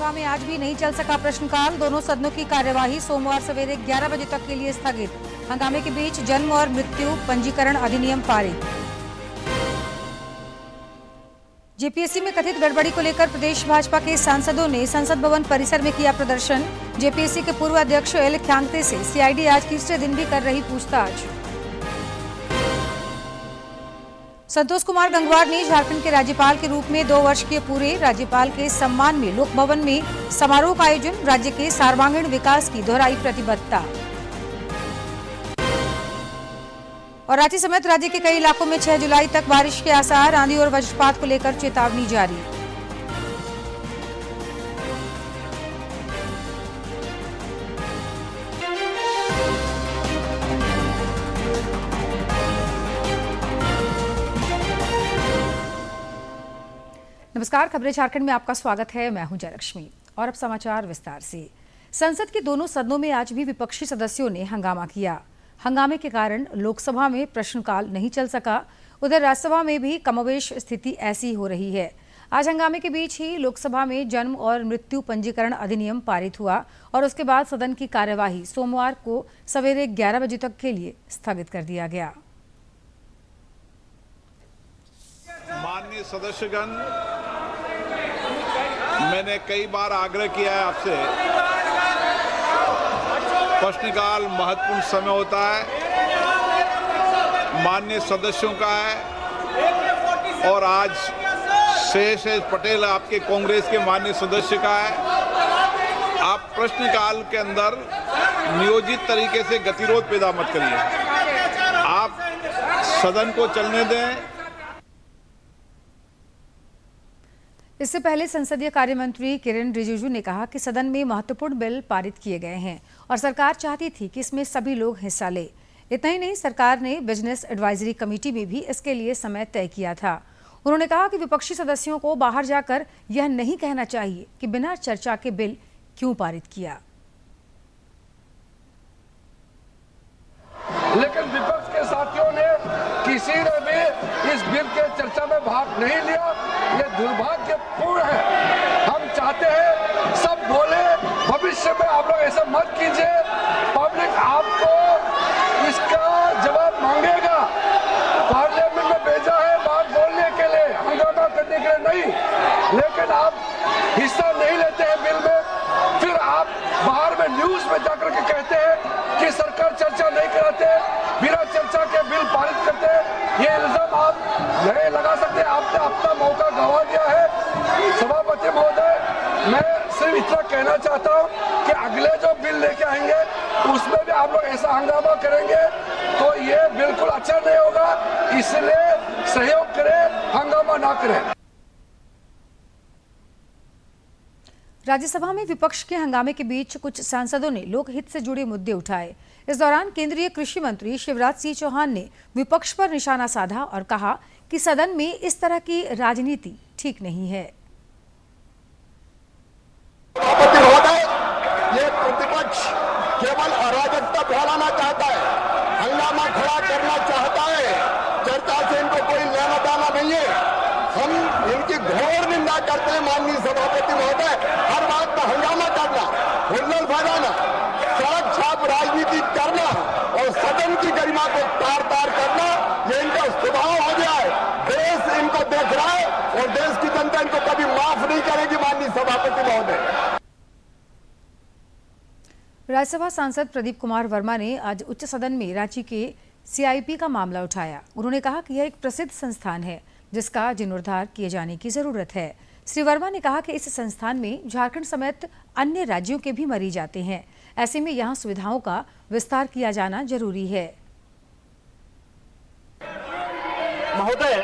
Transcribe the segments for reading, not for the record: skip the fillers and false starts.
राज्यसभा में आज भी नहीं चल सका प्रश्नकाल। दोनों सदनों की कार्यवाही सोमवार सवेरे 11 बजे तक के लिए स्थगित। हंगामे के बीच जन्म और मृत्यु पंजीकरण अधिनियम पारित। जेपीएससी में कथित गड़बड़ी को लेकर प्रदेश भाजपा के सांसदों ने संसद भवन परिसर में किया प्रदर्शन। जेपीएससी के पूर्व अध्यक्ष एल ख्यांगते से सीआईडी आज तीसरे दिन भी कर रही पूछताछ। संतोष कुमार गंगवार ने झारखंड के राज्यपाल के रूप में 2 वर्ष के पूरे राज्यपाल के सम्मान में लोक भवन में समारोह का आयोजन। राज्य के सर्वांगीण विकास की दोहराई प्रतिबद्धता। और रांची समेत राज्य के कई इलाकों में 6 जुलाई तक बारिश के आसार। आंधी और वज्रपात को लेकर चेतावनी जारी। नमस्कार, खबरें झारखंड में आपका स्वागत है। मैं हूं जयलक्ष्मी और अब समाचार विस्तार से। संसद के दोनों सदनों में आज भी विपक्षी सदस्यों ने हंगामा किया। हंगामे के कारण लोकसभा में प्रश्नकाल नहीं चल सका। उधर राज्यसभा में भी कमोबेश स्थिति ऐसी हो रही है। आज हंगामे के बीच ही लोकसभा में जन्म और मृत्यु पंजीकरण अधिनियम पारित हुआ और उसके बाद सदन की कार्यवाही सोमवार को सवेरे 11 बजे तक के लिए स्थगित कर दिया गया। माननीय सदस्यगण, मैंने कई बार आग्रह किया है आपसे, प्रश्नकाल महत्वपूर्ण समय होता है, माननीय सदस्यों का है और आज शेष पटेल आपके कांग्रेस के माननीय सदस्य का है। आप प्रश्नकाल के अंदर नियोजित तरीके से गतिरोध पैदा मत करिए। आप सदन को चलने दें। इससे पहले संसदीय कार्य मंत्री किरेन रिजिजू ने कहा कि सदन में महत्वपूर्ण बिल पारित किए गए हैं और सरकार चाहती थी कि इसमें सभी लोग हिस्सा लें। इतना ही नहीं, सरकार ने बिजनेस एडवाइजरी कमेटी में भी इसके लिए समय तय किया था। उन्होंने कहा कि विपक्षी सदस्यों को बाहर जाकर यह नहीं कहना चाहिए कि बिना चर्चा के बिल क्यों पारित किया। लेकिन विपक्ष के साथियों ने किसी ने भी इस बिल के चर्चा में भाग नहीं लिया। ये दुर्भाग्यपूर्ण है। हम चाहते हैं सब बोले, भविष्य में आप लोग ऐसा मत कीजिए। पब्लिक आपको इसका जवाब मांगेगा। पार्लियामेंट में भेजा है बात बोलने के लिए, हंगामा करने के लिए नहीं। लेकिन आप हिस्सा नहीं लेते हैं बिल में, फिर आप बाहर में न्यूज में जाकर के कहते हैं कि सरकार चर्चा नहीं कराते, बिना चर्चा के बिल पारित करते हैं। ये इल्जाम आप नहीं लगा सकते। आपने अपना मौका गंवा दिया है। सभापति महोदय, मैं सिर्फ इतना कहना चाहता हूं कि अगले जो बिल लेके आएंगे उसमें भी आप लोग ऐसा हंगामा करेंगे तो ये बिल्कुल अच्छा नहीं होगा। इसलिए सहयोग करें, हंगामा ना करें। राज्यसभा में विपक्ष के हंगामे के बीच कुछ सांसदों ने लोकहित से जुड़े मुद्दे उठाए। इस दौरान केंद्रीय कृषि मंत्री शिवराज सिंह चौहान ने विपक्ष पर निशाना साधा और कहा कि सदन में इस तरह की राजनीति ठीक नहीं है। ये प्रतिपक्ष केवल अराजकता फैलाना चाहता है, हंगामा खड़ा करना चाहता है। चर्चा से इनको कोई लेना देना नहीं है। हम इनकी घोर निंदा करते हैं। माननीय सभापति महोदय, हर बात पर हंगामा करना, हुल्लड़ फैलाना, सड़क छाप राजनीति करना और सदन की गरिमा को तार तार करना, ये इनका स्वभाव हो गया है। देश इनको देख रहा है और देश की जनता इनको कभी माफ नहीं करेगी। माननीय सभापति महोदय। राज्यसभा सांसद प्रदीप कुमार वर्मा ने आज उच्च सदन में रांची के सीआईपी का मामला उठाया। उन्होंने कहा कि यह एक प्रसिद्ध संस्थान है जिसका जीर्णोद्धार किए जाने की जरूरत है। श्री वर्मा ने कहा कि इस संस्थान में झारखंड समेत अन्य राज्यों के भी मरीज आते हैं। ऐसे में यहाँ सुविधाओं का विस्तार किया जाना जरूरी है। महोदय,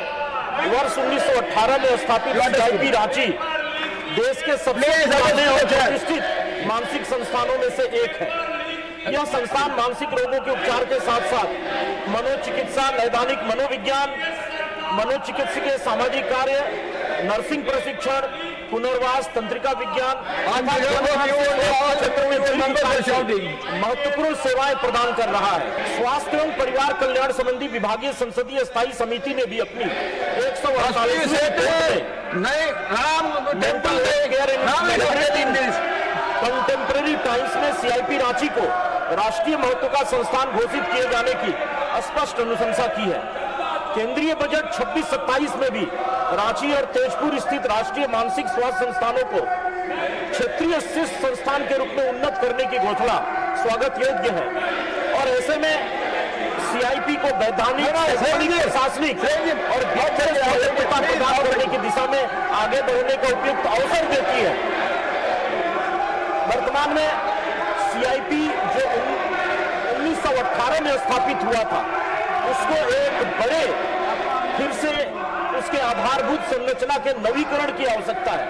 वर्ष 1918 में स्थापित सीआईपी रांची देश के सबसे पुराने और प्रतिष्ठित मानसिक संस्थानों में से एक है। यह संस्थान मानसिक रोगों के उपचार के साथ साथ मनोचिकित्सा, नैदानिक मनोविज्ञान, मनोचिकित्सकीय सामाजिक कार्य, नर्सिंग प्रशिक्षण, पुनर्वास, तंत्रिका विज्ञान महत्वपूर्ण सेवाएं प्रदान कर रहा है। स्वास्थ्य एवं परिवार कल्याण संबंधी विभागीय संसदीय स्थायी समिति ने भी अपनी 148 कंटेम्प्रेरी टाइम्स में सीआईपी रांची को राष्ट्रीय महत्व का संस्थान घोषित किए जाने की स्पष्ट अनुशंसा की है। केंद्रीय बजट 26-27 में भी रांची और तेजपुर स्थित राष्ट्रीय मानसिक स्वास्थ्य संस्थानों को क्षेत्रीय शीर्ष संस्थान के रूप में उन्नत करने की घोषणा स्वागत योग्य है और ऐसे में सीआईपी को वैधानिक, प्रशासनिक और प्रदान करने की दिशा में आगे बढ़ने का उपयुक्त अवसर देती है। वर्तमान में सीआईपी जो 1918 में स्थापित हुआ था, उसको एक बड़े फिर से उसके आधारभूत संरचना के नवीकरण की आवश्यकता है।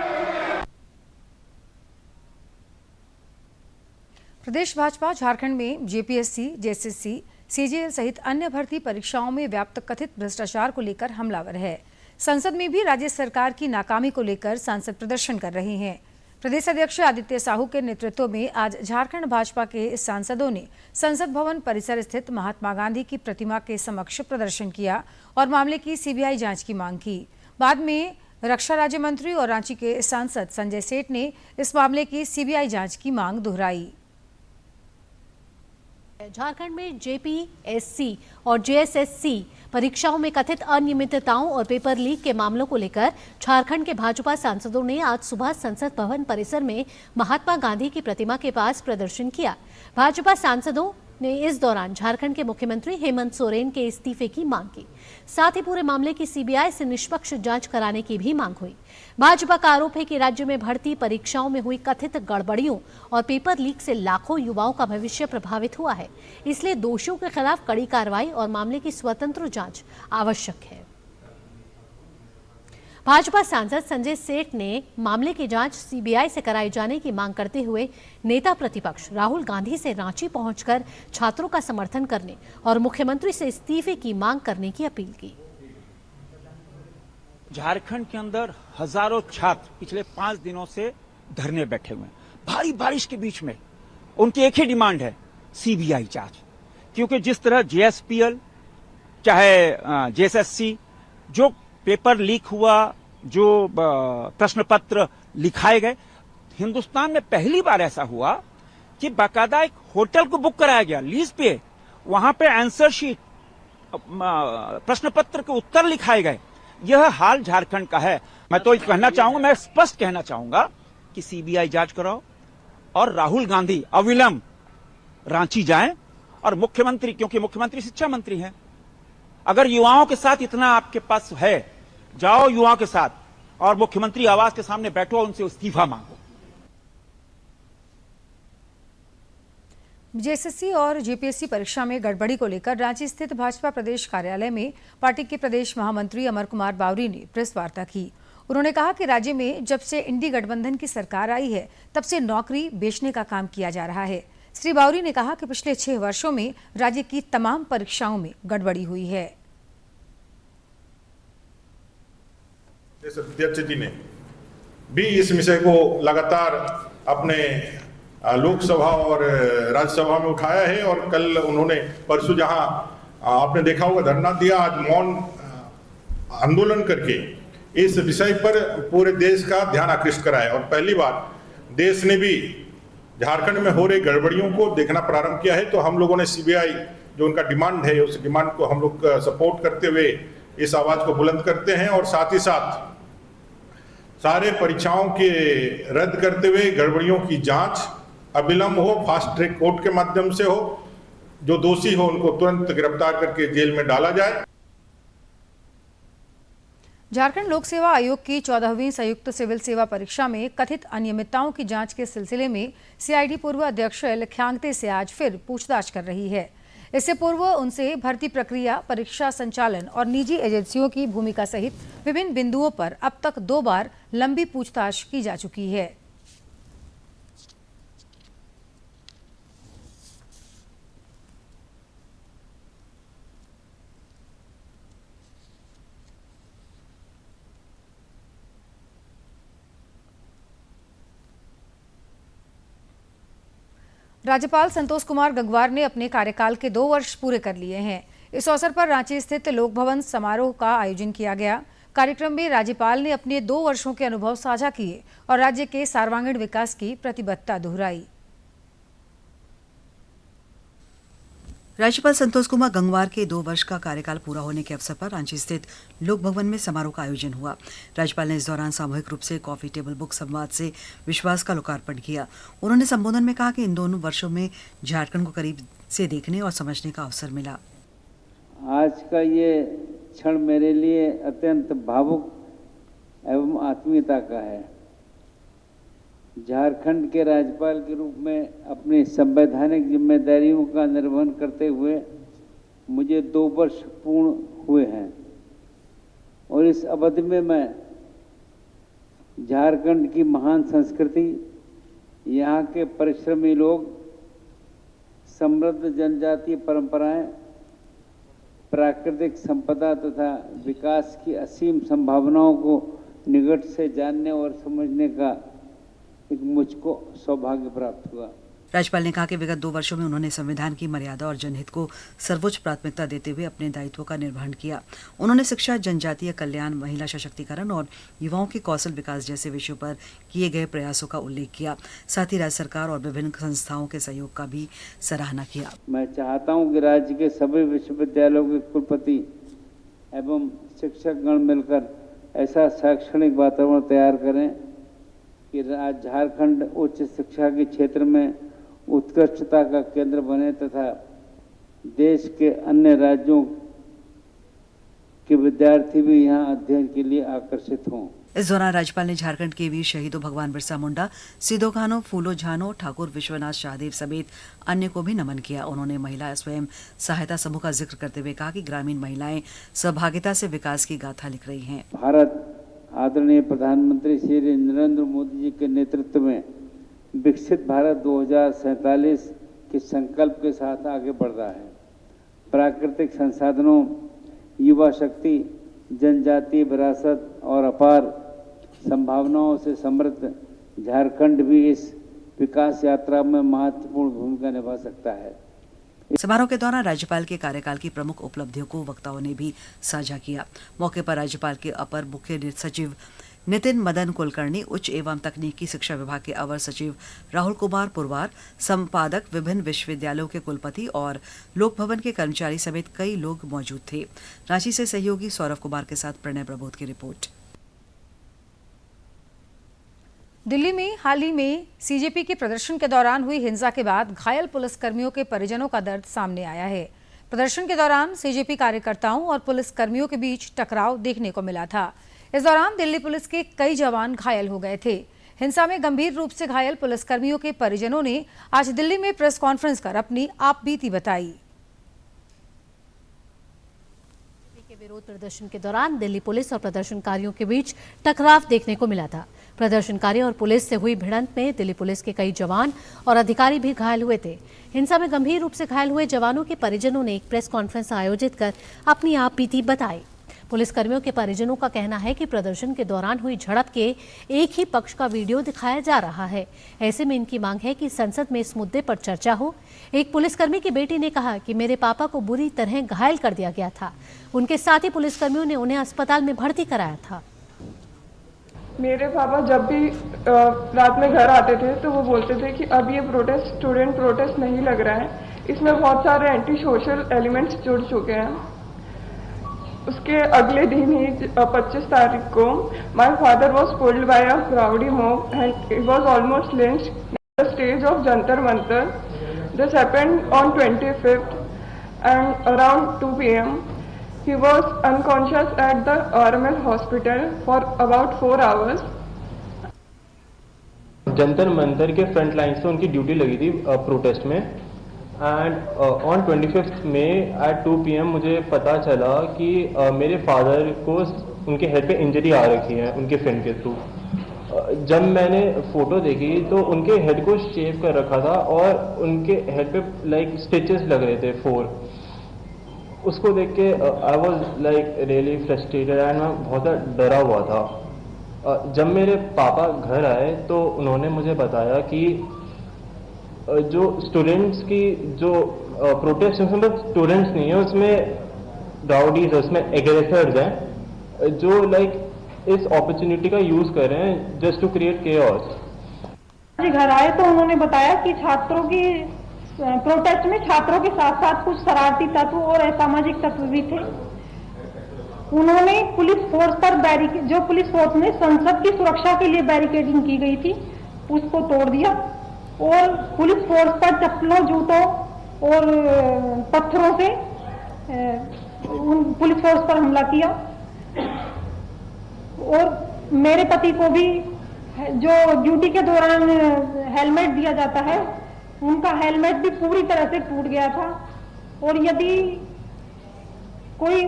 प्रदेश भाजपा झारखंड में जेपीएससी, जेएसएससी, सीजीएल सहित अन्य भर्ती परीक्षाओं में व्याप्त कथित भ्रष्टाचार को लेकर हमलावर है। संसद में भी राज्य सरकार की नाकामी को लेकर सांसद प्रदर्शन कर रहे हैं। प्रदेश अध्यक्ष आदित्य साहू के नेतृत्व में आज झारखंड भाजपा के सांसदों ने संसद भवन परिसर स्थित महात्मा गांधी की प्रतिमा के समक्ष प्रदर्शन किया और मामले की सीबीआई जांच की मांग की। बाद में रक्षा राज्य मंत्री और रांची के सांसद संजय सेठ ने इस मामले की सीबीआई जांच की मांग दोहराई। झारखंड में जेपीएससी और जेएसएससी परीक्षाओं में कथित अनियमितताओं और पेपर लीक के मामलों को लेकर झारखंड के भाजपा सांसदों ने आज सुबह संसद भवन परिसर में महात्मा गांधी की प्रतिमा के पास प्रदर्शन किया। भाजपा सांसदों ने इस दौरान झारखंड के मुख्यमंत्री हेमंत सोरेन के इस्तीफे की मांग की। साथ ही पूरे मामले की सीबीआई से निष्पक्ष जांच कराने की भी मांग हुई। भाजपा का आरोप है कि राज्य में भर्ती परीक्षाओं में हुई कथित गड़बड़ियों और पेपर लीक से लाखों युवाओं का भविष्य प्रभावित हुआ है, इसलिए दोषियों के खिलाफ कड़ी कार्रवाई और मामले की स्वतंत्र जांच आवश्यक है। भाजपा सांसद संजय सेठ ने मामले की जांच सीबीआई से कराए जाने की मांग करते हुए नेता प्रतिपक्ष राहुल गांधी से रांची पहुंचकर छात्रों का समर्थन करने और मुख्यमंत्री से इस्तीफे की मांग करने की अपील की। झारखंड के अंदर हजारों छात्र पिछले 5 दिनों से धरने बैठे हुए हैं। भारी बारिश के बीच में उनकी एक ही डिमांड है, सीबीआई जांच। क्योंकि जिस तरह जेएसपीएल चाहे जेएसएससी जो पेपर लीक हुआ, जो प्रश्न पत्र लिखाए गए, हिंदुस्तान में पहली बार ऐसा हुआ कि बाकायदा एक होटल को बुक कराया गया लीज पे, वहां पे आंसर शीट, प्रश्न पत्र के उत्तर लिखाए गए। यह हाल झारखंड का है। मैं तो कहना चाहूंगा, मैं स्पष्ट कहना चाहूंगा कि सीबीआई जांच कराओ और राहुल गांधी अविलंब रांची जाएं और मुख्यमंत्री, क्योंकि मुख्यमंत्री शिक्षा मंत्री हैं, अगर युवाओं के साथ इतना आपके पास है, जाओ युवाओं के साथ और मुख्यमंत्री आवास के सामने बैठो और उनसे इस्तीफा मांगो। जेएसएससी और जेपीएससी परीक्षा में गड़बड़ी को लेकर रांची स्थित भाजपा प्रदेश कार्यालय में पार्टी के प्रदेश महामंत्री अमर कुमार बावरी ने प्रेस वार्ता की। उन्होंने कहा कि राज्य में जब से इंडी गठबंधन की सरकार आई है, तब से नौकरी बेचने का काम किया जा रहा है। श्री बावरी ने कहा कि पिछले 6 वर्षों में राज्य की तमाम परीक्षाओं में गड़बड़ी हुई है। अध्यक्ष जी ने भी इस विषय को लगातार अपने लोकसभा और राज्यसभा में उठाया है और कल उन्होंने परसों जहां आपने देखा होगा धरना दिया, आज मौन आंदोलन करके इस विषय पर पूरे देश का ध्यान आकृष्ट कराया और पहली बार देश ने भी झारखंड में हो रही गड़बड़ियों को देखना प्रारंभ किया है। तो हम लोगों ने सीबीआई जो उनका डिमांड है, उस डिमांड को हम लोग सपोर्ट करते हुए इस आवाज को बुलंद करते हैं और साथ ही साथ सारे परीक्षाओं के रद्द करते हुए गड़बड़ियों की जांच अविलंब हो, फास्ट ट्रैक कोर्ट के माध्यम से हो, जो दोषी हो उनको तुरंत गिरफ्तार करके जेल में डाला जाए। झारखंड लोक सेवा आयोग की 14वीं संयुक्त सिविल सेवा परीक्षा में कथित अनियमितताओं की जांच के सिलसिले में सीआईडी पूर्व अध्यक्ष लख्यांगते से आज फिर पूछताछ कर रही है। इससे पूर्व उनसे भर्ती प्रक्रिया, परीक्षा संचालन और निजी एजेंसियों की भूमिका सहित विभिन्न बिंदुओं पर अब तक 2 बार लंबी पूछताछ की जा चुकी है। राज्यपाल संतोष कुमार गंगवार ने अपने कार्यकाल के 2 वर्ष पूरे कर लिए हैं। इस अवसर पर रांची स्थित लोक भवन समारोह का आयोजन किया गया। कार्यक्रम में राज्यपाल ने अपने 2 वर्षों के अनुभव साझा किए और राज्य के सर्वांगीण विकास की प्रतिबद्धता दोहराई। राज्यपाल संतोष कुमार गंगवार के 2 वर्ष का कार्यकाल पूरा होने के अवसर पर रांची स्थित लोक भवन में समारोह का आयोजन हुआ। राज्यपाल ने इस दौरान सामूहिक रूप से कॉफी टेबल बुक संवाद से विश्वास का लोकार्पण किया। उन्होंने संबोधन में कहा कि इन दोनों वर्षों में झारखंड को करीब से देखने और समझने का अवसर मिला। आज का ये क्षण मेरे लिए अत्यंत भावुक एवं आत्मीयता का है। झारखंड के राज्यपाल के रूप में अपनी संवैधानिक जिम्मेदारियों का निर्वहन करते हुए मुझे 2 वर्ष पूर्ण हुए हैं और इस अवधि में मैं झारखंड की महान संस्कृति, यहाँ के परिश्रमी लोग, समृद्ध जनजातीय परंपराएं, प्राकृतिक संपदा तथा विकास की असीम संभावनाओं को निकट से जानने और समझने का एक मुझको सौभाग्य प्राप्त हुआ। राज्यपाल ने कहा कि विगत 2 वर्षों में उन्होंने संविधान की मर्यादा और जनहित को सर्वोच्च प्राथमिकता देते हुए अपने दायित्वों का निर्वहन किया। उन्होंने शिक्षा, जनजातीय कल्याण, महिला सशक्तिकरण और युवाओं के कौशल विकास जैसे विषयों पर किए गए प्रयासों का उल्लेख किया। साथ ही राज्य सरकार और विभिन्न संस्थाओं के सहयोग का भी सराहना किया। मैं चाहता हूँ कि राज्य के सभी विश्वविद्यालयों के कुलपति एवं शिक्षकगण मिलकर ऐसा शैक्षणिक वातावरण तैयार करें कि झारखंड उच्च शिक्षा के क्षेत्र में उत्कृष्टता का केंद्र बने तथा देश के अन्य राज्यों के विद्यार्थी भी यहाँ अध्ययन के लिए आकर्षित हों। इस दौरान राज्यपाल ने झारखंड के वीर शहीदों भगवान बिरसा मुंडा, सिदो कान्हू, फूलो झानो, ठाकुर विश्वनाथ शाहदेव समेत अन्य को भी नमन किया। उन्होंने महिला स्वयं सहायता समूह का जिक्र करते हुए कहा कि ग्रामीण महिलाएं सहभागिता से विकास की गाथा लिख रही हैं। भारत आदरणीय प्रधानमंत्री श्री नरेंद्र मोदी जी के नेतृत्व में विकसित भारत 2047 के संकल्प के साथ आगे बढ़ रहा है। प्राकृतिक संसाधनों, युवा शक्ति, जनजातीय विरासत और अपार संभावनाओं से समृद्ध झारखंड भी इस विकास यात्रा में महत्वपूर्ण भूमिका निभा सकता है। समारोह के दौरान राज्यपाल के कार्यकाल की प्रमुख उपलब्धियों को वक्ताओं ने भी साझा किया। मौके पर राज्यपाल के अपर मुख्य सचिव नितिन मदन कुलकर्णी, उच्च एवं तकनीकी शिक्षा विभाग के अवर सचिव राहुल कुमार पुरवार, संपादक, विभिन्न विश्वविद्यालयों के कुलपति और लोक भवन के कर्मचारी समेत कई लोग मौजूद थे। रांची से सहयोगी सौरभ कुमार के साथ प्रणय प्रबोध की रिपोर्ट। दिल्ली में हाल ही में सीजेपी के प्रदर्शन के दौरान हुई हिंसा के बाद घायल पुलिसकर्मियों के परिजनों का दर्द सामने आया है। प्रदर्शन के दौरान सीजेपी कार्यकर्ताओं और पुलिसकर्मियों के बीच टकराव देखने को मिला था। इस दौरान दिल्ली पुलिस के कई जवान घायल हो गए थे। हिंसा में गंभीर रूप से घायल पुलिसकर्मियों के परिजनों ने आज दिल्ली में प्रेस कॉन्फ्रेंस कर अपनी आपबीती बताई। विरोध प्रदर्शन के दौरान दिल्ली पुलिस और प्रदर्शनकारियों के बीच टकराव देखने को मिला था। प्रदर्शनकारी और पुलिस से हुई भिड़ंत में दिल्ली पुलिस के कई जवान और अधिकारी भी घायल हुए थे। हिंसा में गंभीर रूप से घायल हुए जवानों के परिजनों ने एक प्रेस कॉन्फ्रेंस आयोजित कर अपनी आपबीती बताई। पुलिसकर्मियों के परिजनों का कहना है कि प्रदर्शन के दौरान हुई झड़प के एक ही पक्ष का वीडियो दिखाया जा रहा है। ऐसे में इनकी मांग है कि संसद में इस मुद्दे पर चर्चा हो। एक पुलिसकर्मी की बेटी ने कहा कि मेरे पापा को बुरी तरह घायल कर दिया गया था। उनके साथी पुलिसकर्मियों ने उन्हें अस्पताल में भर्ती कराया था। मेरे पापा जब भी रात में घर आते थे तो वो बोलते थे कि अब ये प्रोटेस्ट स्टूडेंट प्रोटेस्ट नहीं लग रहा है, इसमें बहुत सारे एंटी सोशल एलिमेंट्स जुड़ चुके हैं। उसके अगले दिन ही 25 तारीख को my father was pulled bye a rowdy mob and he was almost lynched at the stage of Jantar Mantar. This happened on 25th and around 2 PM he was unconscious at the RML hospital for about 4 hours. Jantar Mantar के front line से उनकी duty लगी थी protest में and on 25th May at 2 PM मुझे पता चला कि मेरे फादर को उनके हेड पे इंजरी आ रखी है उनके फ्रेंड के थ्रू। जब मैंने फोटो देखी तो उनके हेड को शेव कर रखा था और उनके हेड पे लाइक स्टिचेस लग रहे थे 4। उसको देख के I was like really frustrated and मैं बहुत डरा हुआ था। जब मेरे पापा घर आए तो उन्होंने मुझे बताया कि जो स्टूडेंट्स की जो प्रोटेस्ट उसमें स्टूडेंट्स नहीं है, उसमें राउडीज है, उसमें एग्रेसर्स हैं जो लाइक इस अपॉर्चुनिटी का यूज कर रहे हैं जस्ट टू क्रिएट केओस। घर आए तो उन्होंने बताया कि छात्रों की प्रोटेस्ट में छात्रों के साथ साथ कुछ शरारती तत्व और असामाजिक तत्व भी थे। उन्होंने पुलिस फोर्स पर जो पुलिस फोर्स ने संसद की सुरक्षा के लिए बैरिकेडिंग की गई थी उसको तोड़ दिया और पुलिस फोर्स पर चप्पलों, जूतों और पत्थरों से पुलिस फोर्स पर हमला किया। और मेरे पति को भी जो ड्यूटी के दौरान हेलमेट दिया जाता है, उनका हेलमेट भी पूरी तरह से टूट गया था और यदि कोई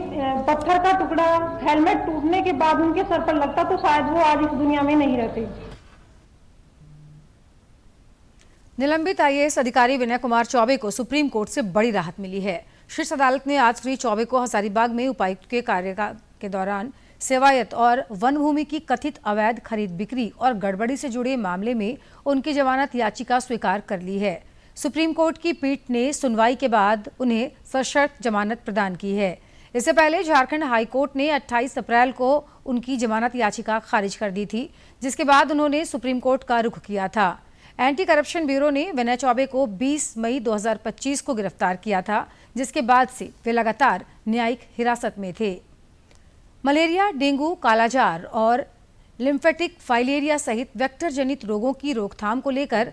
पत्थर का टुकड़ा हेलमेट टूटने के बाद उनके सर पर लगता तो शायद वो आज इस दुनिया में नहीं रहते। निलंबित आईएएस अधिकारी विनय कुमार चौबे को सुप्रीम कोर्ट से बड़ी राहत मिली है। शीर्ष अदालत ने आज श्री चौबे को हजारीबाग में उपायुक्त के कार्यकाल के दौरान सेवायत और वन भूमि की कथित अवैध खरीद बिक्री और गड़बड़ी से जुड़े मामले में उनकी जमानत याचिका स्वीकार कर ली है। सुप्रीम कोर्ट की पीठ ने सुनवाई के बाद उन्हें सशर्त जमानत प्रदान की है। इससे पहले झारखंड हाईकोर्ट ने 28 अप्रैल को उनकी जमानत याचिका खारिज कर दी थी, जिसके बाद उन्होंने सुप्रीम कोर्ट का रुख किया था। एंटी करप्शन ब्यूरो ने विनय चौबे को 20 मई 2025 को गिरफ्तार किया था, जिसके बाद से वे लगातार न्यायिक हिरासत में थे। मलेरिया, डेंगू, कालाजार और लिम्फेटिक फाइलेरिया सहित वेक्टर जनित रोगों की रोकथाम को लेकर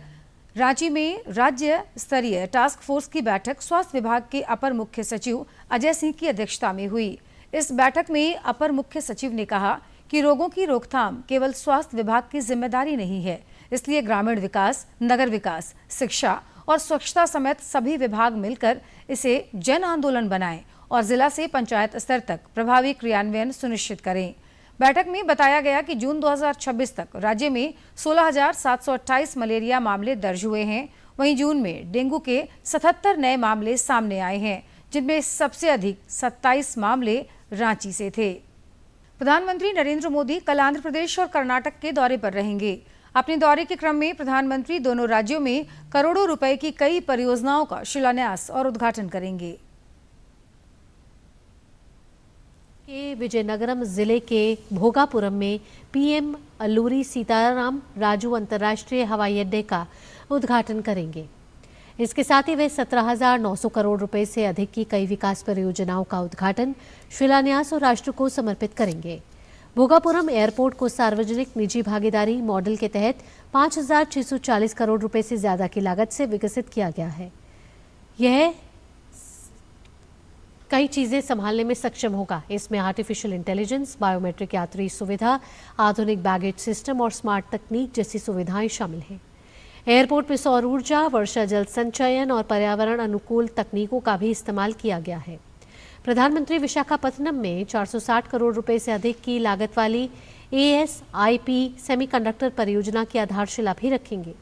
रांची में राज्य स्तरीय टास्क फोर्स की बैठक स्वास्थ्य विभाग के अपर मुख्य सचिव अजय सिंह की अध्यक्षता में हुई। इस बैठक में अपर मुख्य सचिव ने कहा कि रोगों की रोकथाम केवल स्वास्थ्य विभाग की जिम्मेदारी नहीं है, इसलिए ग्रामीण विकास, नगर विकास, शिक्षा और स्वच्छता समेत सभी विभाग मिलकर इसे जन आंदोलन बनाएं और जिला से पंचायत स्तर तक प्रभावी क्रियान्वयन सुनिश्चित करें। बैठक में बताया गया कि जून 2026 तक राज्य में 16,728 मलेरिया मामले दर्ज हुए हैं। वहीं जून में डेंगू के 77 नए मामले सामने आए हैं, जिनमें सबसे अधिक 27 मामले रांची से थे। प्रधानमंत्री नरेंद्र मोदी कल आंध्र प्रदेश और कर्नाटक के दौरे पर रहेंगे। अपने दौरे के क्रम में प्रधानमंत्री दोनों राज्यों में करोड़ों रुपए की कई परियोजनाओं का शिलान्यास और उद्घाटन करेंगे। के विजयनगरम जिले के भोगापुरम में पीएम अल्लूरी सीताराम राजू अंतर्राष्ट्रीय हवाई अड्डे का उद्घाटन करेंगे। इसके साथ ही वे 17,900 करोड़ रुपए से अधिक की कई विकास परियोजनाओं का उद्घाटन, शिलान्यास और राष्ट्र को समर्पित करेंगे। भोगापुरम एयरपोर्ट को सार्वजनिक निजी भागीदारी मॉडल के तहत 5,640 करोड़ रुपए से ज्यादा की लागत से विकसित किया गया है। यह कई चीजें संभालने में सक्षम होगा। इसमें आर्टिफिशियल इंटेलिजेंस, बायोमेट्रिक यात्री सुविधा, आधुनिक बैगेज सिस्टम और स्मार्ट तकनीक जैसी सुविधाएं शामिल हैं। एयरपोर्ट में सौर ऊर्जा, वर्षा जल संचयन और पर्यावरण अनुकूल तकनीकों का भी इस्तेमाल किया गया है। प्रधानमंत्री विशाखापत्तनम में 460 करोड़ रुपए से अधिक की लागत वाली ASIP सेमीकंडक्टर परियोजना की आधारशिला भी रखेंगे।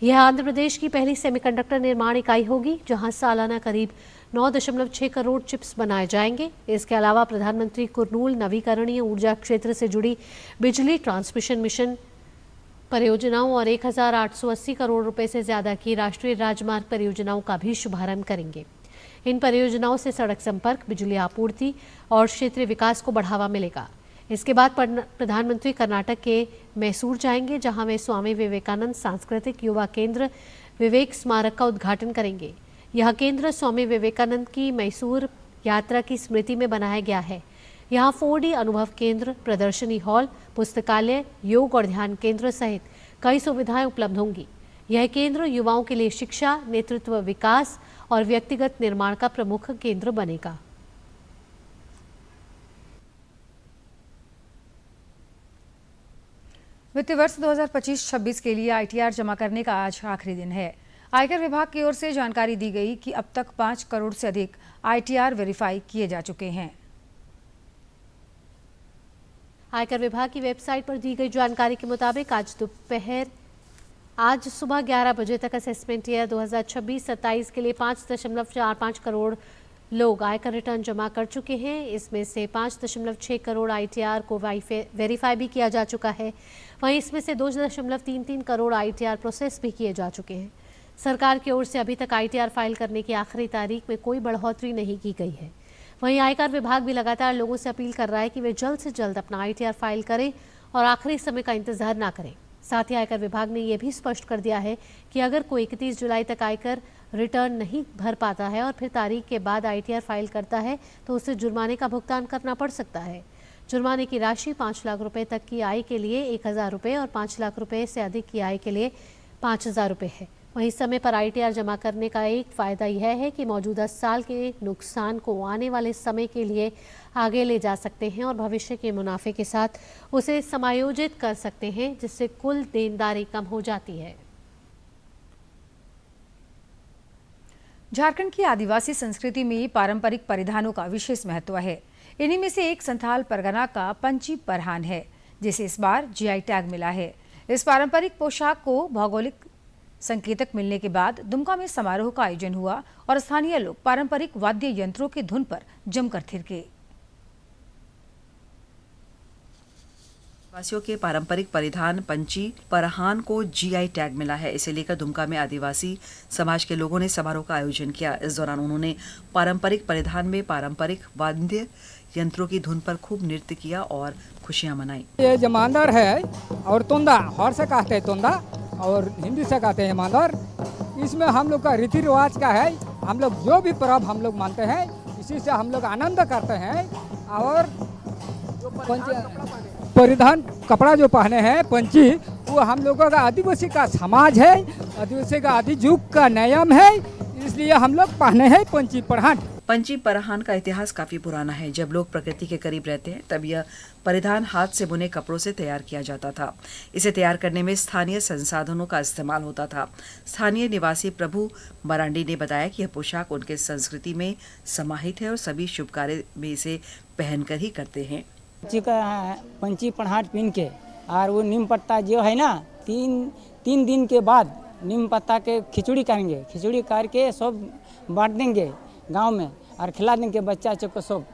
यह आंध्र प्रदेश की पहली सेमीकंडक्टर निर्माण इकाई होगी, जहां सालाना करीब 9.6 करोड़ चिप्स बनाए जाएंगे। इसके अलावा प्रधानमंत्री कुरनूल नवीकरणीय ऊर्जा क्षेत्र से जुड़ी बिजली ट्रांसमिशन मिशन परियोजनाओं और 1,880 करोड़ रुपए से ज्यादा की राष्ट्रीय राजमार्ग परियोजनाओं का भी शुभारंभ करेंगे। इन परियोजनाओं से सड़क संपर्क, बिजली आपूर्ति और क्षेत्रीय विकास को बढ़ावा मिलेगा। इसके बाद प्रधानमंत्री कर्नाटक के मैसूर जाएंगे, जहां वे स्वामी विवेकानंद सांस्कृतिक युवा केंद्र विवेक स्मारक का उद्घाटन करेंगे। यह केंद्र स्वामी विवेकानंद की मैसूर यात्रा की स्मृति में बनाया गया है। यहाँ 4D अनुभव केंद्र, प्रदर्शनी हॉल, पुस्तकालय, योग और ध्यान केंद्र सहित कई सुविधाएं उपलब्ध होंगी। यह केंद्र युवाओं के लिए शिक्षा, नेतृत्व, विकास और व्यक्तिगत निर्माण का प्रमुख केंद्र बनेगा। वित्तीय वर्ष 2025-26 के लिए ITR जमा करने का आज आखिरी दिन है। आयकर विभाग की ओर से जानकारी दी गई कि अब तक 5 करोड़ से अधिक ITR वेरीफाई किए जा चुके हैं। आयकर विभाग की वेबसाइट पर दी गई जानकारी के मुताबिक आज सुबह 11 बजे तक असेसमेंट ईयर 2026-27 के लिए 5.45 करोड़ लोग आयकर रिटर्न जमा कर चुके हैं। इसमें से 5.6 करोड़ ITR को वेरीफाई भी किया जा चुका है। वहीं इसमें से 2.33 करोड़ ITR प्रोसेस भी किए जा चुके हैं। सरकार की ओर से अभी तक ITR फाइल करने की आखिरी तारीख में कोई बढ़ोतरी नहीं की गई है। वहीं आयकर विभाग भी लगातार लोगों से अपील कर रहा है कि वे जल्द से जल्द अपना ITR फाइल करें और आखिरी समय का इंतजार ना करें। साथ ही आयकर विभाग ने यह भी स्पष्ट कर दिया है कि अगर कोई 31 जुलाई तक आयकर रिटर्न नहीं भर पाता है और फिर तारीख के बाद ITR फाइल करता है तो उसे जुर्माने का भुगतान करना पड़ सकता है। जुर्माने की राशि 5 लाख रुपए तक की आय के लिए 1,000 रुपये और 5 लाख रुपए से अधिक की आय के लिए 5,000 रुपये है। वहीं समय पर ITR जमा करने का एक फ़ायदा यह है कि मौजूदा साल के नुकसान को आने वाले समय के लिए आगे ले जा सकते हैं और भविष्य के मुनाफे के साथ उसे समायोजित कर सकते हैं, जिससे कुल देनदारी कम हो जाती है। झारखंड की आदिवासी संस्कृति में पारंपरिक परिधानों का विशेष महत्व है। इन्हीं में से एक संथाल परगना का पंची परहान है, जिसे इस बार GI टैग मिला है। इस पारंपरिक पोशाक को भौगोलिक संकेतक मिलने के बाद दुमका में समारोह का आयोजन हुआ और स्थानीय लोग पारंपरिक वाद्य यंत्रों की धुन पर जमकर थिरके। आदिवासियों के पारंपरिक परिधान पंची परहान को GI टैग मिला है। इसे लेकर दुमका में आदिवासी समाज के लोगों ने समारोह का आयोजन किया। इस दौरान उन्होंने पारंपरिक परिधान में पारंपरिक वाद्य यंत्रों की धुन पर खूब नृत्य किया और खुशियां मनाई। ये जमांदर है और तोंदा, हर से कहते हैं तोंदा और हिंदी से कहते हैं जमांदर। इसमें हम लोग का रीति रिवाज का है। हम लोग जो भी पर्व हम लोग मानते हैं, इसी से हम लोग आनंद करते हैं। और परिधान कपड़ा जो पहने हैं पंची, वो हम लोगों का आदिवासी का समाज है, आदिवासी का आदि युग का नियम है, इसलिए हम लोग पहने हैं पंची परहान। पंची परहान का इतिहास काफी पुराना है। जब लोग प्रकृति के करीब रहते हैं तब यह परिधान हाथ से बुने कपड़ों से तैयार किया जाता था। इसे तैयार करने में स्थानीय संसाधनों का इस्तेमाल होता था। स्थानीय निवासी प्रभु मरांडी ने बताया कि यह पोशाक उनके संस्कृति में समाहित है और सभी शुभ कार्य में इसे पहनकर ही करते हैं। पंची पढ़ाट पहन के और वो नीम पत्ता जो है ना, तीन दिन के बाद नीम पत्ता के खिचड़ी करेंगे। खिचड़ी करके सब बांट देंगे गांव में और खिला देंगे बच्चा को सब,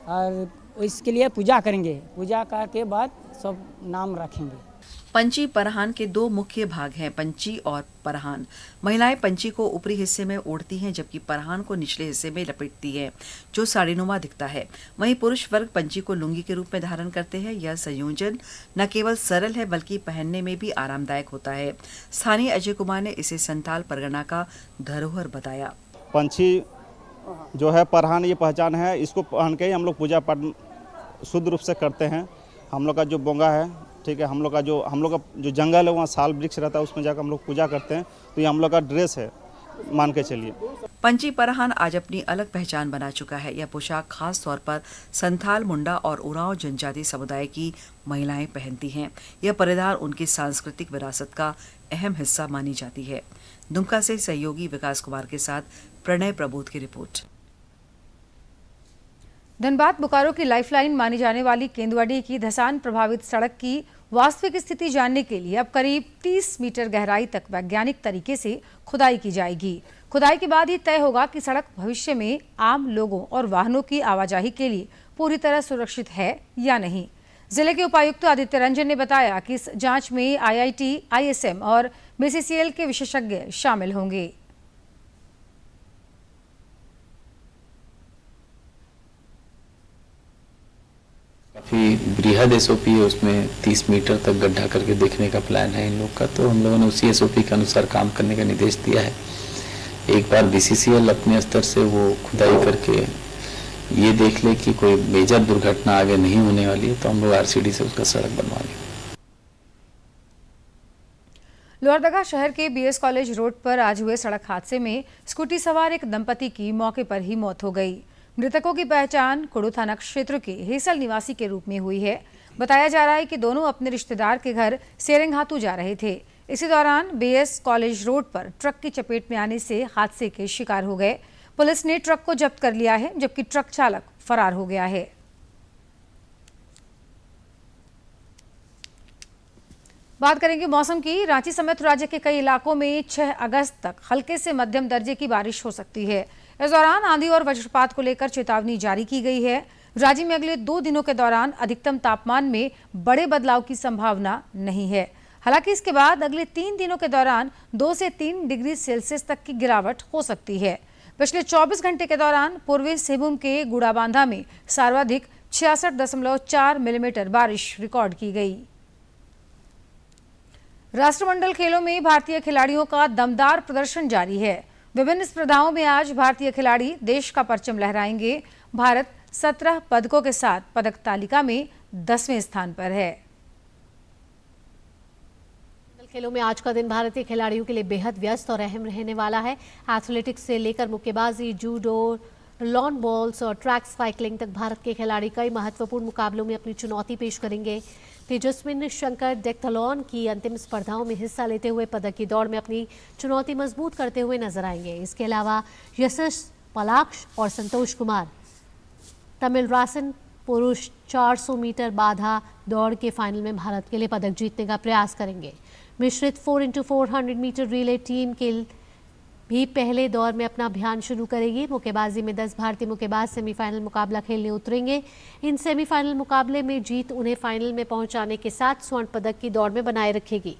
और इसके लिए पूजा करेंगे। पूजा करके बाद सब नाम रखेंगे। पंची परहान के दो मुख्य भाग हैं, पंची और परहान। महिलाएं पंची को ऊपरी हिस्से में ओढ़ती हैं, जबकि परहान को निचले हिस्से में लपेटती है, जो साड़ीनुमा दिखता है। वहीं पुरुष वर्ग पंची को लुंगी के रूप में धारण करते हैं। यह संयोजन न केवल सरल है बल्कि पहनने में भी आरामदायक होता है। स्थानीय अजय कुमार ने इसे संथाल परगना का धरोहर बताया। पंची जो है परहान, ये पहचान है। इसको पहन के ही हम लोग पूजा पाठ शुद्ध रूप से करते हैं। हम लोग का जो बोंगा है, ठीक है, हम लोग का जो जंगल है, वहाँ साल वृक्ष रहता है, उसमें जाकर हम लोग पूजा करते हैं। तो ये हम लोग का ड्रेस है, मान के चलिए। पंची परहान आज अपनी अलग पहचान बना चुका है। यह पोशाक खास तौर पर संथाल, मुंडा और उरांव जनजाति समुदाय की महिलाएं पहनती हैं। यह परिधान उनकी सांस्कृतिक विरासत का अहम हिस्सा मानी जाती है। दुमका से सहयोगी विकास कुमार के साथ प्रणय प्रबोध की रिपोर्ट। धनबाद बोकारो की लाइफलाइन मानी जाने वाली केंदुआडी की धसान प्रभावित सड़क की वास्तविक स्थिति जानने के लिए अब करीब 30 मीटर गहराई तक वैज्ञानिक तरीके से खुदाई की जाएगी। खुदाई के बाद ही तय होगा कि सड़क भविष्य में आम लोगों और वाहनों की आवाजाही के लिए पूरी तरह सुरक्षित है या नहीं। जिले के उपायुक्त आदित्य रंजन ने बताया कि इस जांच में IIT, ISM और BCCL के विशेषज्ञ शामिल होंगे। काफ़ी बृहद SOP है, उसमें 30 मीटर तक गड्ढा करके देखने का प्लान है इन लोग का। तो हम लोगों ने उसी SOP के अनुसार काम करने का निर्देश दिया है। एक बार BCCL अपने स्तर से वो खुदाई करके ये देख ले कि कोई मेजर दुर्घटना आगे नहीं होने वाली है, तो हम लोग RCD से उसका सड़क बनवाएंगे। लोहरदगा शहर के BS कॉलेज रोड पर आज हुए सड़क हादसे में स्कूटी सवार एक दंपति की मौके पर ही मौत हो गई। मृतकों की पहचान कुड़ू थाना क्षेत्र के हेसल निवासी के रूप में हुई है। बताया जा रहा है कि दोनों अपने रिश्तेदार के घर सेरेंगातू जा रहे थे। इसी दौरान BS कॉलेज रोड पर ट्रक की चपेट में आने से हादसे के शिकार हो गए। पुलिस ने ट्रक को जब्त कर लिया है, जबकि ट्रक चालक फरार हो गया है। बात करेंगे मौसम की। रांची समेत राज्य के कई इलाकों में 6 अगस्त तक हल्के से मध्यम दर्जे की बारिश हो सकती है। इस दौरान आंधी और वज्रपात को लेकर चेतावनी जारी की गई है। राज्य में अगले 2 दिनों के दौरान अधिकतम तापमान में बड़े बदलाव की संभावना नहीं है। हालांकि इसके बाद अगले 3 दिनों के दौरान 2 से 3 डिग्री सेल्सियस तक की गिरावट हो सकती है। पिछले 24 घंटे के दौरान पूर्वी सिंहभूम के गुड़ाबांधा में सर्वाधिक 66.4 मिलीमीटर बारिश रिकॉर्ड की गई। राष्ट्रमंडल खेलों में भारतीय खिलाड़ियों का दमदार प्रदर्शन जारी है। विभिन्न स्पर्धाओं में आज भारतीय खिलाड़ी देश का परचम लहराएंगे। भारत 17 पदकों के साथ पदक तालिका में 10वें स्थान पर है। खेलों में आज का दिन भारतीय खिलाड़ियों के लिए बेहद व्यस्त और अहम रहने वाला है। एथलेटिक्स से लेकर मुक्केबाजी, जूडो, लॉन बॉल्स और ट्रैक साइकिलिंग तक भारत के खिलाड़ी कई महत्वपूर्ण मुकाबलों में अपनी चुनौती पेश करेंगे। तेजस्विन शंकर डेक्थलॉन की अंतिम स्पर्धाओं में हिस्सा लेते हुए पदक की दौड़ में अपनी चुनौती मजबूत करते हुए नजर आएंगे। इसके अलावा यशस पलाक्ष और संतोष कुमार तमिलरासन पुरुष 400 मीटर बाधा दौड़ के फाइनल में भारत के लिए पदक जीतने का प्रयास करेंगे। मिश्रित 4x400 मीटर रिले टीम के भी पहले दौर में अपना अभियान शुरू करेगी। मुक्केबाजी में 10 भारतीय मुक्केबाज सेमीफाइनल मुकाबला खेलने उतरेंगे। इन सेमीफाइनल मुकाबले में जीत उन्हें फाइनल में पहुंचाने के साथ स्वर्ण पदक की दौड़ में बनाए रखेगी।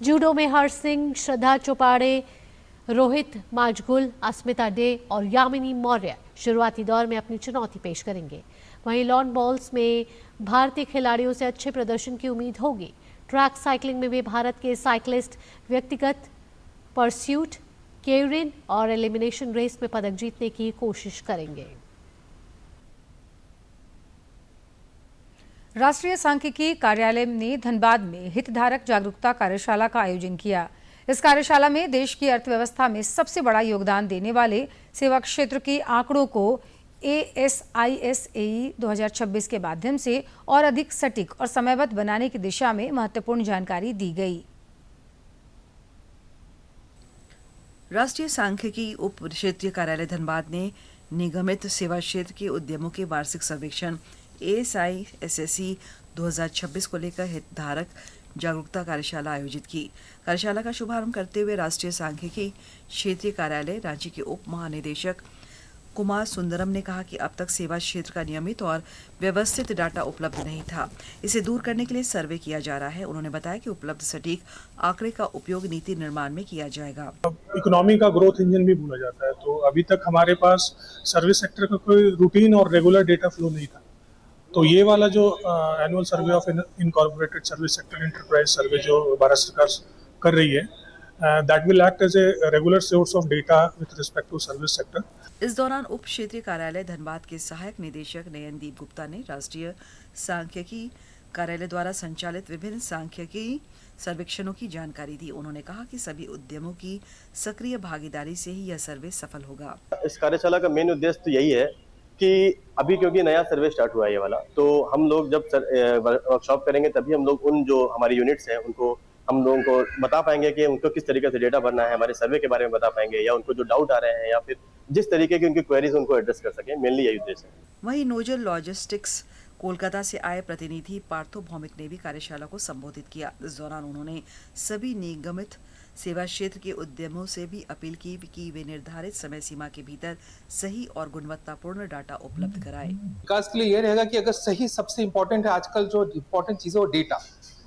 जूडो में हर्ष सिंह, श्रद्धा चोपाड़े, रोहित माजगुल, अस्मिता डे और यामिनी मौर्य शुरुआती दौर में अपनी चुनौती पेश करेंगे। वहीं लॉन बॉल्स में भारतीय खिलाड़ियों से अच्छे प्रदर्शन की उम्मीद होगी। ट्रैक साइकिलिंग में भी भारत के साइकिलिस्ट व्यक्तिगत परस्यूट, केरिन और एलिमिनेशन रेस में पदक जीतने की कोशिश करेंगे। राष्ट्रीय सांख्यिकी कार्यालय ने धनबाद में हितधारक जागरूकता कार्यशाला का आयोजन किया। इस कार्यशाला में देश की अर्थव्यवस्था में सबसे बड़ा योगदान देने वाले सेवा क्षेत्र के आंकड़ों को ASISAE 2026 के माध्यम से और अधिक सटीक और समयबद्ध बनाने की दिशा में महत्वपूर्ण जानकारी दी गई। राष्ट्रीय सांख्यिकी उप क्षेत्रीय कार्यालय धनबाद ने निगमित सेवा क्षेत्र के उद्यमों के वार्षिक सर्वेक्षण ASISAE 2026 को लेकर हितधारक जागरूकता कार्यशाला आयोजित की। कार्यशाला का शुभारंभ करते हुए राष्ट्रीय सांख्यिकी क्षेत्रीय कार्यालय रांची के उप महानिदेशक कुमार सुंदरम ने कहा कि अब तक सेवा क्षेत्र का नियमित और व्यवस्थित डाटा उपलब्ध नहीं था। इसे दूर करने के लिए सर्वे किया जा रहा है। उन्होंने बताया कि उपलब्ध सटीक आंकड़े का उपयोग नीति निर्माण में किया जाएगा। इकोनॉमी का ग्रोथ इंजन भी बोला जाता है, तो अभी तक हमारे पास सर्विस सेक्टर का कोई रूटीन और रेगुलर डेटा फ्लो नहीं था। तो ये वाला जो annual survey of incorporated service sector enterprise survey जो भारत सरकार कर रही है, that will act as a regular source of data with respect to service sector. इस दौरान उप क्षेत्रीय कार्यालय धनबाद के सहायक निदेशक नयनदीप गुप्ता ने राष्ट्रीय सांख्यिकी कार्यालय द्वारा संचालित विभिन्न सांख्यिकी सर्वेक्षणों की जानकारी दी। उन्होंने कहा कि सभी उद्यमों की सक्रिय भागीदारी से ही यह सर्वे सफल होगा। इस कार्यशाला का मेन उद्देश्य तो यही है कि अभी क्योंकि नया सर्वे स्टार्ट हुआ है ये वाला, तो हम लोग जब वर्कशॉप करेंगे तभी हम लोग उन जो हमारी यूनिट्स हैं उनको हम लोगों को बता पाएंगे कि उनको किस तरीके से डेटा भरना है, हमारे सर्वे के बारे में बता पाएंगे, या उनको जो डाउट आ रहे हैं या फिर जिस तरीके की उनकी क्वेरीज उनको एड्रेस कर सकें। मेनली यही उद्देश्य है। वहीं नोजल लॉजिस्टिक्स कोलकाता से आए प्रतिनिधि पार्थो भौमिक ने भी कार्यशाला को संबोधित किया। इस दौरान उन्होंने सभी निगमित सेवा क्षेत्र के उद्यमों से भी अपील की कि वे निर्धारित समय सीमा के भीतर सही और गुणवत्तापूर्ण डाटा उपलब्ध कराएं। विकास के लिए यह रहेगा कि अगर सही, सबसे इम्पोर्टेंट है आजकल जो इम्पोर्टेंट चीज है वो डेटा।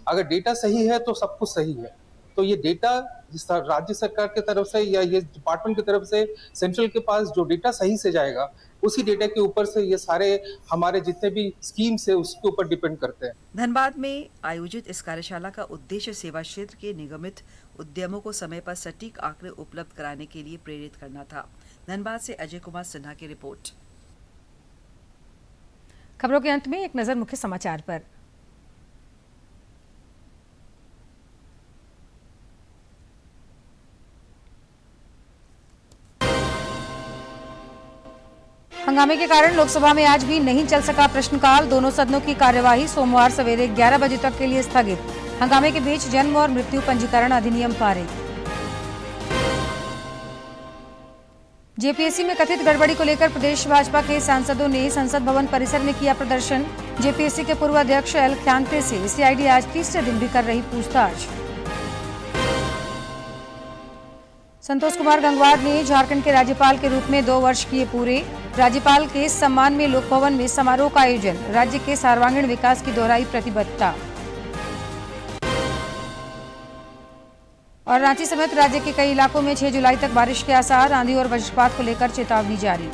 अगर डेटा सही है तो सब कुछ सही है। तो ये डेटा जिस राज्य सरकार की तरफ से या ये डिपार्टमेंट की तरफ से सेंट्रल के पास जो डेटा सही से जाएगा, उसी डेटा के ऊपर से ये सारे हमारे जितने भी स्कीम्स है उसके ऊपर डिपेंड करते हैं। धनबाद में आयोजित इस कार्यशाला का उद्देश्य सेवा क्षेत्र के निगमित उद्यमों को समय पर सटीक आंकड़े उपलब्ध कराने के लिए प्रेरित करना था। धनबाद से अजय कुमार सिन्हा की रिपोर्ट। खबरों के अंत में एक नजर मुख्य समाचार पर। हंगामे के कारण लोकसभा में आज भी नहीं चल सका प्रश्नकाल। दोनों सदनों की कार्यवाही सोमवार सवेरे 11 बजे तक के लिए स्थगित। हंगामे के बीच जन्म और मृत्यु पंजीकरण अधिनियम पारित। जेपीएससी में कथित गड़बड़ी को लेकर प्रदेश भाजपा के सांसदों ने संसद भवन परिसर में किया प्रदर्शन। जेपीएससी के पूर्व अध्यक्ष एल ख्यांगते से सीआईडी आज तीसरे दिन भी कर रही पूछताछ। संतोष कुमार गंगवार ने झारखंड के राज्यपाल के रूप में 2 वर्ष किए पूरे। राज्यपाल के सम्मान में लोकभवन में समारोह का आयोजन। राज्य के सर्वांगीण विकास की दोहराई प्रतिबद्धता। और रांची समेत राज्य के कई इलाकों में 6 जुलाई तक बारिश के आसार, आंधी और वज्रपात को लेकर चेतावनी जारी।